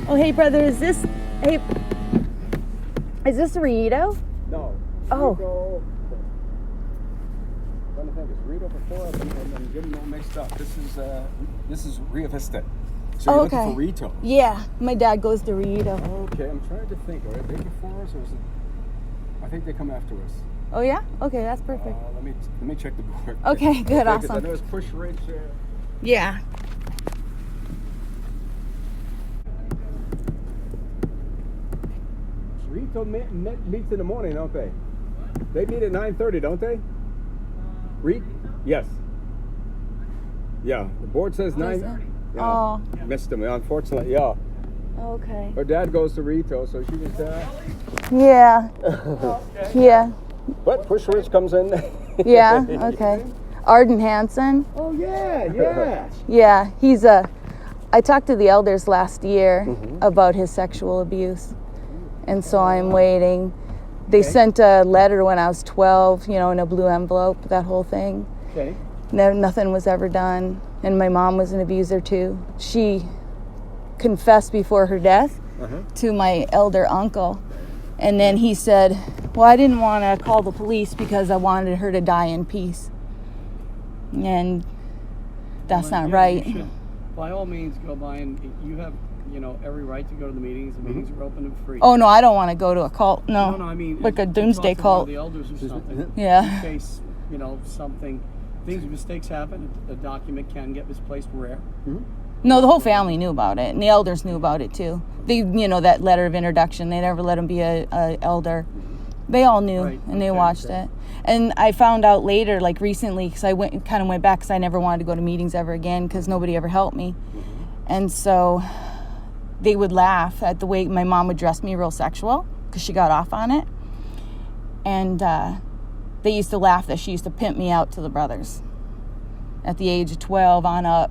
Oh, hey, brother, is this a Rito? No. Oh. Rito, I'm trying to think. It's Rito before I'm getting them all mixed up. This is Rio Vista. So you're looking for Rito? Yeah, my dad goes to Rito. Okay, I'm trying to think. Are they before us or is it? I think they come after us. Oh yeah? Okay, that's perfect. Let me check the board. Okay, good, awesome. awesome. I know it's Push Ridge. Yeah. Rito meets in the morning, don't they? What? They meet at 9:30, don't they? Yes. Yeah, the board says 9:30. Yeah. Oh. Missed him, unfortunately. Yeah. Okay. Her dad goes to Rito, so she was. Yeah. Okay. Yeah. But Push Ridge comes in. Yeah. Okay. Arden Hanson. Oh yeah. Yeah, he's I talked to the elders last year about his sexual abuse, and so I'm waiting. They sent a letter when I was 12, in a blue envelope, that whole thing. Okay. Nothing was ever done, and my mom was an abuser too. She confessed before her death to my elder uncle, and then he said, well, I didn't want to call the police because I wanted her to die in peace, and that's not right. You should, by all means, go by, and you have every right to go to the meetings. The meetings are open and free. Oh no, I don't want to go to a cult. No, I mean like a doomsday cult. The elders or something. Yeah. In case mistakes happen. A document can get misplaced. Rare. No, the whole family knew about it, and the elders knew about it too. They, that letter of introduction. They never let him be a elder. They all knew, and they watched it. And I found out later, like recently, because I went back because I never wanted to go to meetings ever again because nobody ever helped me, and so they would laugh at the way my mom would dress me real sexual because she got off on it. And they used to laugh that she used to pimp me out to the brothers at the age of 12 on up,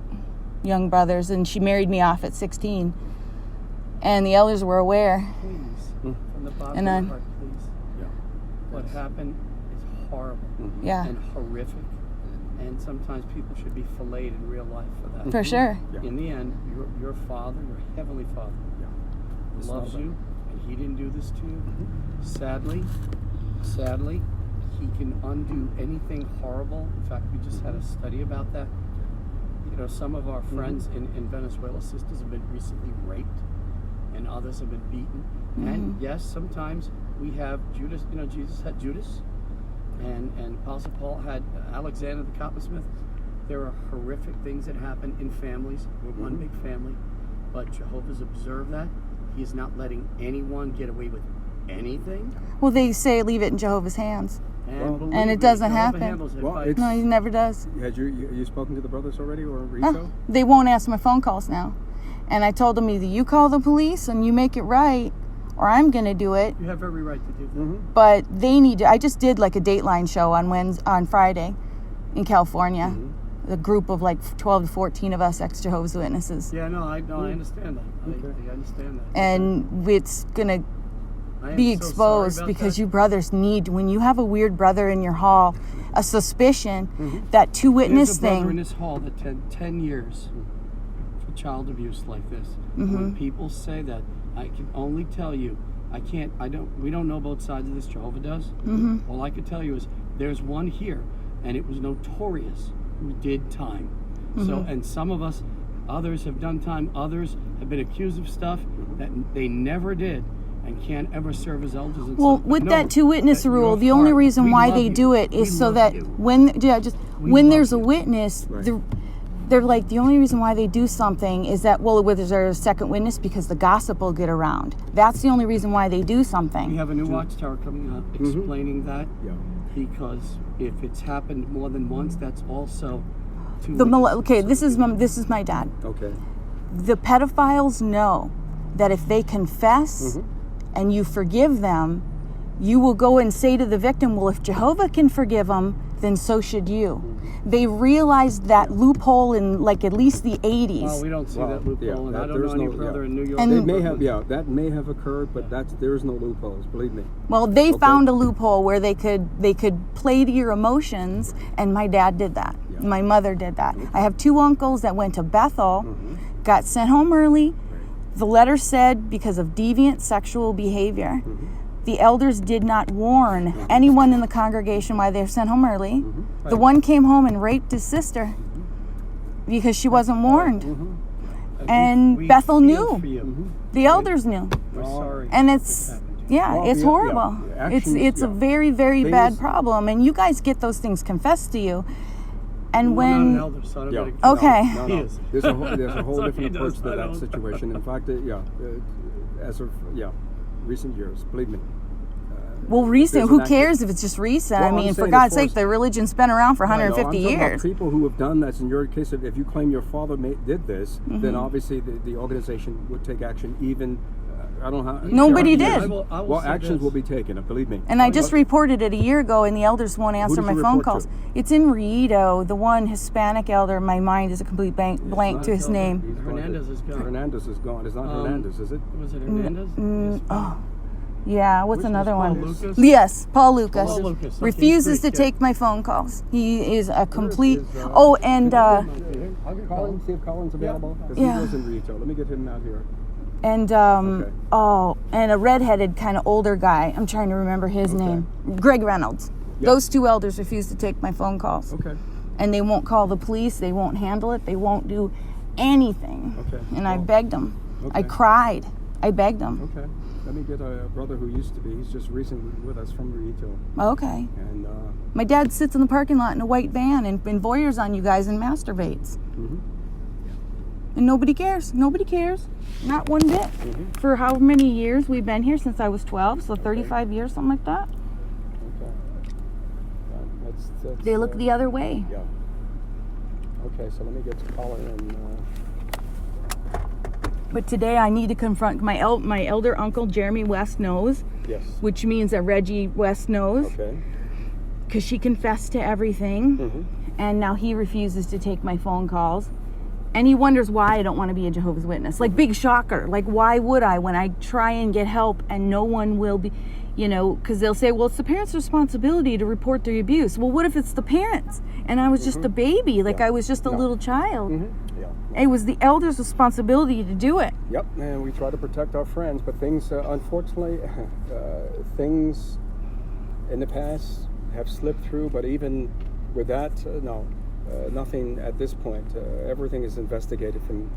young brothers. And she married me off at 16. And the elders were aware. Please, from the bottom of your heart, please. Yeah. What happened is horrible and horrific. And sometimes people should be filleted in real life for that. For sure. In the end, your father, your heavenly father, loves you, and he didn't do this to you. Sadly, he can undo anything horrible. In fact, we just had a study about that. Some of our friends in Venezuela, sisters have been recently raped, and others have been beaten. And yes, sometimes we have Judas. Jesus had Judas. And Apostle Paul had Alexander the coppersmith. There are horrific things that happen in families. We're one big family, but Jehovah's observed that. He is not letting anyone get away with anything. Well, they say leave it in Jehovah's hands, and it doesn't happen. No, he never does. Had you spoken to the brothers already or Rito? They won't answer my phone calls now, and I told them either you call the police and you make it right, or I'm going to do it. You have every right to do that. But they need to. I just did like a Dateline show on Friday in California. A group of like 12 to 14 of us ex-Jehovah's Witnesses. Yeah, I understand that. I understand that. And it's going to be exposed because you brothers need, when you have a weird brother in your hall, a suspicion that two witness There's a thing. brother in this hall that 10 years for child abuse like this. When people say that, I can only tell you, we don't know both sides of this. Jehovah does. All I can tell you is there's one here, and it was notorious who did time. So, and some of us, others have done time, others have been accused of stuff that they never did and can't ever serve as elders. And With that two-witness rule, the only reason why they do it is so that when there's a witness, they're like, the only reason why they do something is that, there's a second witness because the gossip will get around. That's the only reason why they do something. We have a new watchtower coming up explaining that, because if it's happened more than once, that's also this is my dad. Okay. The pedophiles know that if they confess and you forgive them, you will go and say to the victim, well, if Jehovah can forgive them, then so should you. They realized that loophole in like at least the 80s. Well, we don't see that loophole, and I don't know any brother in New York. And they may have, that may have occurred, but there's no loopholes, believe me. Well, they found a loophole where they could play to your emotions, and my dad did that. Yeah. My mother did that. I have 2 uncles that went to Bethel, got sent home early. The letter said because of deviant sexual behavior. The elders did not warn anyone in the congregation why they were sent home early. The one came home and raped his sister because she wasn't warned. And we Bethel feel knew. for you. The elders knew. We're sorry. And it's, it's horrible. It's a very, very bad problem. And you guys get those things confessed to you. And We're not an when... elder, son. Okay. No. He is. There's a whole different He does, approach to I that don't. situation. In fact, as of recent years, believe me. Well, recent, there's who an cares if it's just recent? Well, I mean, I'm for saying God's as far sake, as- the religion's been around for 150 I'm talking about years. people who have done that. In your case, if you claim your father did this, then obviously the organization would take action. Even I don't know how. Nobody did. I will Well, say actions this. will be taken. Believe me. And I just reported it a year ago, and the elders won't answer did my you phone report calls. to? It's in Rito, the one Hispanic elder. My mind is a complete blank to his name. Hernandez is gone. Hernandez is gone. It's not Hernandez, is it? Was it Hernandez? Yeah, what's Which another was one? Paul Lucas? Yes, Paul Lucas. Paul Lucas, okay, Refuses to great, take my phone calls. He is a complete... is, and... I'll get Colin, see if Colin's available. Because Yeah. he was in Rito. Let me get him out here. And Okay. and a redheaded kind of older guy. I'm trying to remember his name. Greg Reynolds. Yep. Those 2 elders refuse to take my phone calls. Okay. And they won't call the police. They won't handle it. They won't do anything. Okay. And I Well, begged them. I okay. cried. I begged them. Okay. Let me get a brother who used to be. He's just recently with us from Rito. Okay. And My dad sits in the parking lot in a white van and voyeurs on you guys and masturbates. And nobody cares. Nobody cares. Not one bit. For how many years we've been here? Since I was 12, so 35 years, something like that. okay. That's, They look the other way. Yeah. Okay, so let me get to Colin and. But today I need to confront my elder uncle, Jeremy West, knows, Yes. which means that Reggie West knows, Okay. because she confessed to everything, and now he refuses to take my phone calls. And he wonders why I don't want to be a Jehovah's Witness. Like, big shocker. Like, why would I when I try and get help and no one will be, because they'll say, well, it's the parents' responsibility to report the abuse. Well, what if it's the parents? And I was just a baby. Like, I was just a little child. Yeah. It was the elders' responsibility to do it. Yep, and we try to protect our friends, but things, unfortunately, things in the past have slipped through, but even with that, no, nothing at this point. Everything is investigated from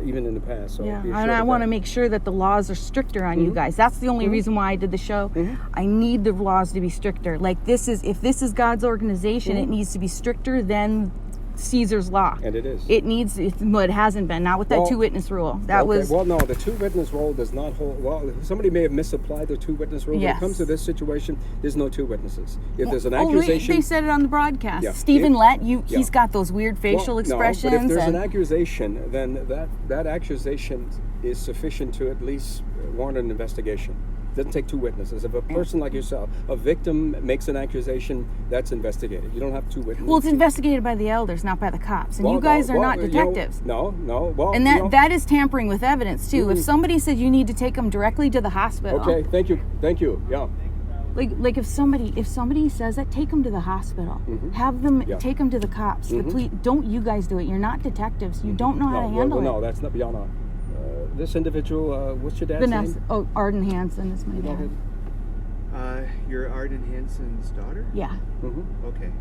even in the past. So Yeah, be and assured I of want to that. make sure that the laws are stricter on you guys. That's the only reason why I did the show. I need the laws to be stricter. Like, if this is God's organization, it needs to be stricter than Caesar's law. And it is. It needs, well, it hasn't been. Not with that Well, 2-witness rule. That Okay, was, well, no, the 2-witness rule does not hold. Well, somebody may have misapplied the 2-witness rule. When Yes. it comes to this situation, there's no 2 witnesses. If there's an oh, accusation, they said it on the broadcast. Yeah. Stephen If- Lett, yeah. he's got those weird facial well, expressions. No, but if there's and, an accusation, then that accusation is sufficient to at least warrant an investigation. It doesn't take 2 witnesses. If a person like yourself, a victim, makes an accusation, that's investigated. You don't have 2 witnesses. well, it's investigated by the elders, not by the cops. And Well, you guys no, are well, not detectives. No. Well, And that is tampering with evidence too. If somebody said you need to take them directly to the hospital, Okay, thank you. Yeah. like if somebody says that, take them to the hospital. Have them take them to the cops. The police. Don't you guys do it? You're not detectives. You don't know how to handle No, it. that's not beyond our. This individual, what's your dad's Vanessa. name? Oh, Arden Hanson is my dad. You're Arden Hanson's daughter? Yeah. Okay.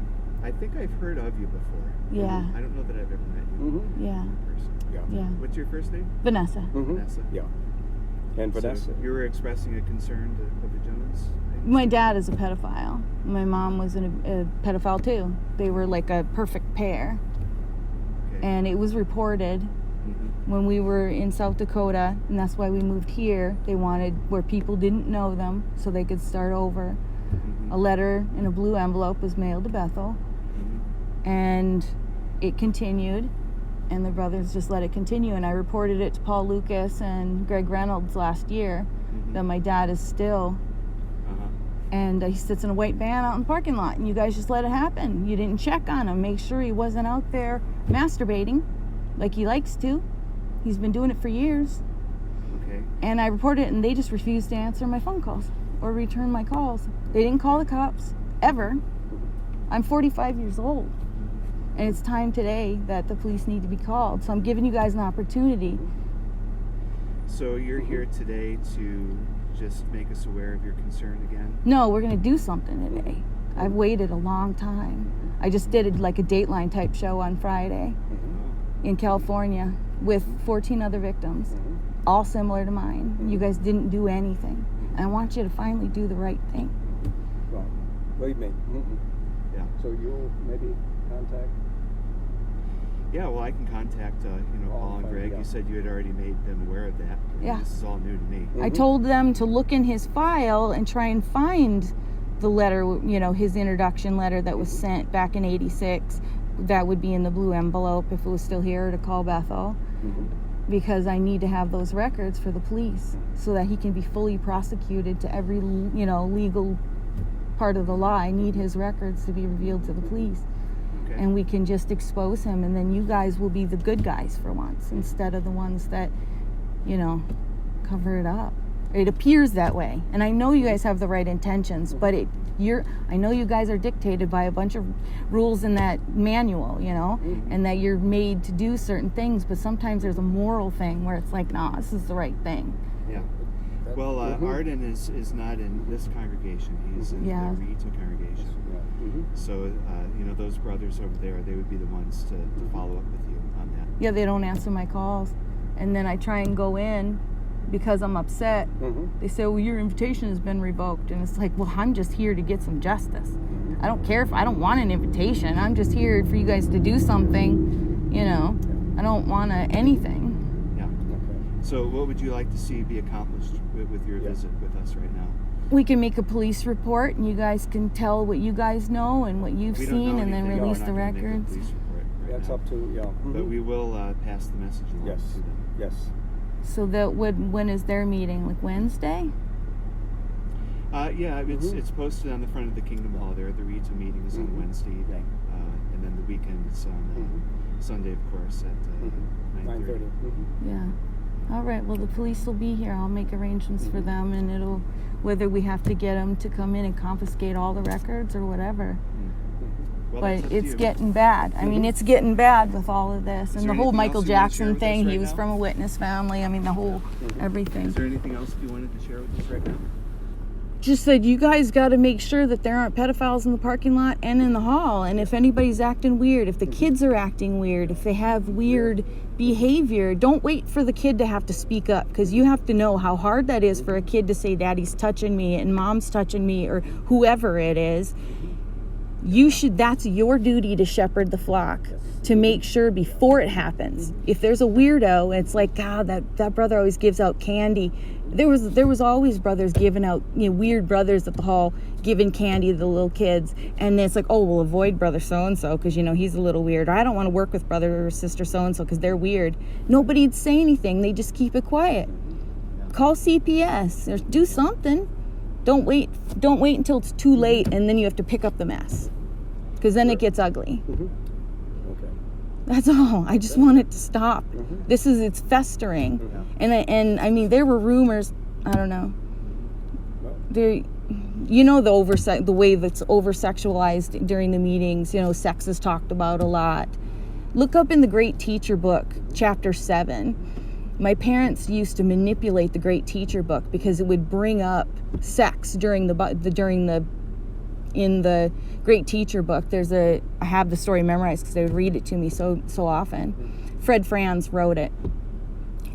I think I've heard of you before. Yeah. I don't know that I've ever met you Yeah. in person. Yeah. What's your first name? Vanessa. Vanessa. Yeah. And Vanessa. So you were expressing a concern of the gentleman's? My dad is a pedophile. My mom was a pedophile too. They were like a perfect pair. Okay. And it was reported when we were in South Dakota, and that's why we moved here. They wanted where people didn't know them so they could start over. A letter in a blue envelope was mailed to Bethel, and it continued, and the brothers just let it continue. And I reported it to Paul Lucas and Greg Reynolds last year that my dad is still, and he sits in a white van out in the parking lot, and you guys just let it happen. You didn't check on him, make sure he wasn't out there masturbating like he likes to. He's been doing it for years. Okay. And I reported it, and they just refused to answer my phone calls or return my calls. They didn't call the cops, ever. I'm 45 years old. And it's time today that the police need to be called. So I'm giving you guys an opportunity. So you're here today to just make us aware of your concern again? No, we're going to do something today. I've waited a long time. I just did like a Dateline type show on Friday in California with 14 other victims, all similar to mine. You guys didn't do anything. And I want you to finally do the right thing. Well, believe me. Yeah. So you'll maybe contact? Yeah, well, I can contact, Paul and Greg. Yeah. You said you had already made them aware of that. Yeah. This is all new to me. I told them to look in his file and try and find the letter, his introduction letter that was sent back in '86. That would be in the blue envelope if it was still here, to call Bethel. Because I need to have those records for the police so that he can be fully prosecuted to every, legal part of the law. I need his records to be revealed to the police. Okay. And we can just expose him, and then you guys will be the good guys for once instead of the ones that, cover it up. It appears that way. And I know you guys have the right intentions, but I know you guys are dictated by a bunch of rules in that manual, and that you're made to do certain things, but sometimes there's a moral thing where it's like, nah, this is the right thing. Yeah. Well, Arden is not in this congregation. He's in the Rita congregation. So, those brothers over there, they would be the ones to follow up with you on that. Yeah, they don't answer my calls. And then I try and go in because I'm upset. They say, well, your invitation has been revoked. And it's like, well, I'm just here to get some justice. I don't care if I don't want an invitation. I'm just here for you guys to do something, I don't want anything. Yeah. Okay. So what would you like to see be accomplished with your visit with us right now? We can make a police report, and you guys can tell what you guys know and what you've seen, and then release the records. That's up to, But we will pass the message along to them. Yes. So that when is their meeting? Like Wednesday? Yeah, it's posted on the front of the Kingdom Hall there. The Rita meeting is on Wednesday evening, and then the weekend is on Sunday, of course, at 9:30. Yeah. All right. Well, the police will be here. I'll make arrangements for them, and whether we have to get them to come in and confiscate all the records or whatever. Well, but it's getting bad. I mean, it's getting bad with all of this. And the whole Michael Jackson thing, he was from a witness family. I mean, the whole everything. Is there anything else you wanted to share with us right now? Just said, you guys got to make sure that there aren't pedophiles in the parking lot and in the hall. And if anybody's acting weird, if the kids are acting weird, if they have weird behavior, don't wait for the kid to have to speak up, because you have to know how hard that is for a kid to say, daddy's touching me and mom's touching me, or whoever it is. That's your duty to shepherd the flock, to make sure before it happens. If there's a weirdo, it's like, God, that brother always gives out candy. There was always brothers giving out, weird brothers at the hall giving candy to the little kids. And it's like, oh, we'll avoid brother so-and-so because, he's a little weird. Or I don't want to work with brother or sister so-and-so because they're weird. Nobody'd say anything. They just keep it quiet. Call CPS or do something. Don't wait until it's too late and then you have to pick up the mess, because then it gets ugly. Okay. That's all. I just want it to stop. It's festering. And I mean, there were rumors, I don't know. The way that's over-sexualized during the meetings, sex is talked about a lot. Look up in the Great Teacher book, chapter 7. My parents used to manipulate the Great Teacher book because it would bring up sex in the Great Teacher book. I have the story memorized because they would read it to me so often. Fred Franz wrote it,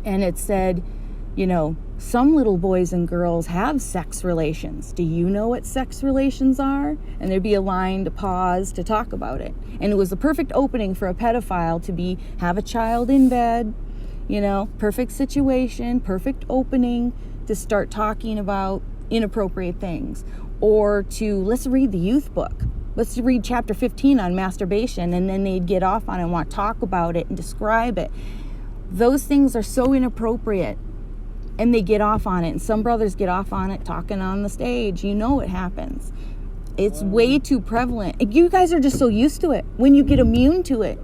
and it said, some little boys and girls have sex relations. Do you know what sex relations are? And there'd be a line to pause to talk about it. And it was the perfect opening for a pedophile to have a child in bed. Perfect situation, perfect opening to start talking about inappropriate things. Or let's read the youth book. Let's read chapter 15 on masturbation, and then they'd get off on it and want to talk about it and describe it. Those things are so inappropriate, and they get off on it. And some brothers get off on it talking on the stage. It happens. It's way too prevalent. You guys are just so used to it. When you get immune to it,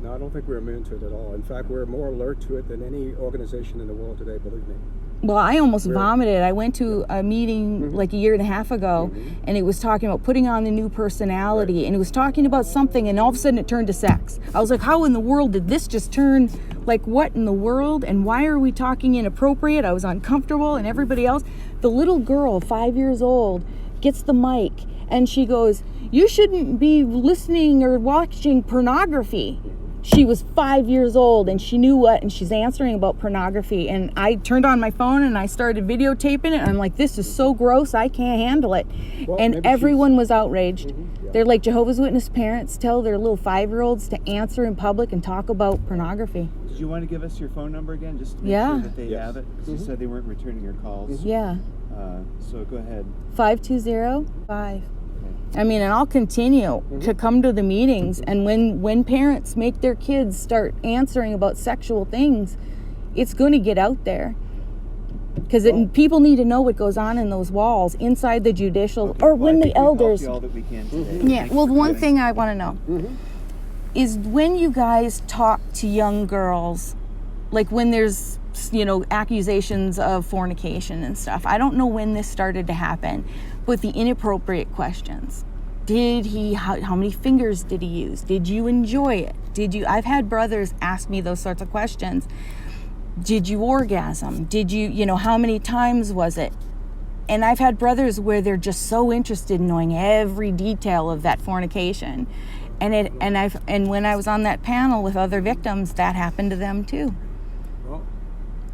No, I don't think we're immune to it at all. In fact, we're more alert to it than any organization in the world today, believe me. Well, I almost vomited. I went to a meeting like a year and a half ago, and it was talking about putting on the new personality, and it was talking about something, and all of a sudden it turned to sex. I was like, how in the world did this just turn, like what in the world, and why are we talking inappropriate? I was uncomfortable, and everybody else. The little girl, 5 years old, gets the mic, and she goes, you shouldn't be listening or watching pornography. She was 5 years old and she knew what, and she's answering about pornography. And I turned on my phone and I started videotaping it. And I'm like, this is so gross, I can't handle it. Well, and everyone was outraged. They're like, Jehovah's Witness parents tell their little 5-year-olds to answer in public and talk about pornography. Did you want to give us your phone number again, just to make sure that they have it? Because you said they weren't returning your calls. Yeah. So go ahead. 520-5. I mean, and I'll continue to come to the meetings, and when parents make their kids start answering about sexual things, it's going to get out there. Because people need to know what goes on in those walls inside the judicial, or when the elders. All that we can today. Yeah, well, one thing I want to know is when you guys talk to young girls, like when there's, accusations of fornication and stuff. I don't know when this started to happen, but the inappropriate questions. How many fingers did he use? Did you enjoy it? I've had brothers ask me those sorts of questions. Did you orgasm? Did you, how many times was it? And I've had brothers where they're just so interested in knowing every detail of that fornication. And when I was on that panel with other victims, that happened to them too.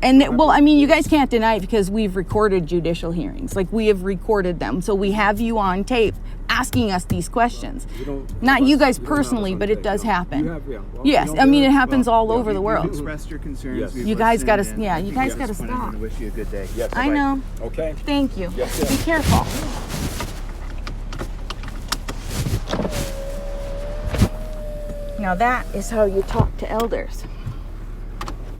And you guys can't deny it because we've recorded judicial hearings. Like, we have recorded them. So we have you on tape asking us these questions. Not you guys personally, but it does happen. Yes, it happens all over the world. You've expressed your concerns. You guys got to, you guys got to stop. I wish you a good day. Yes, I know. Okay. Thank you. Yes. Be careful. Now that is how you talk to elders.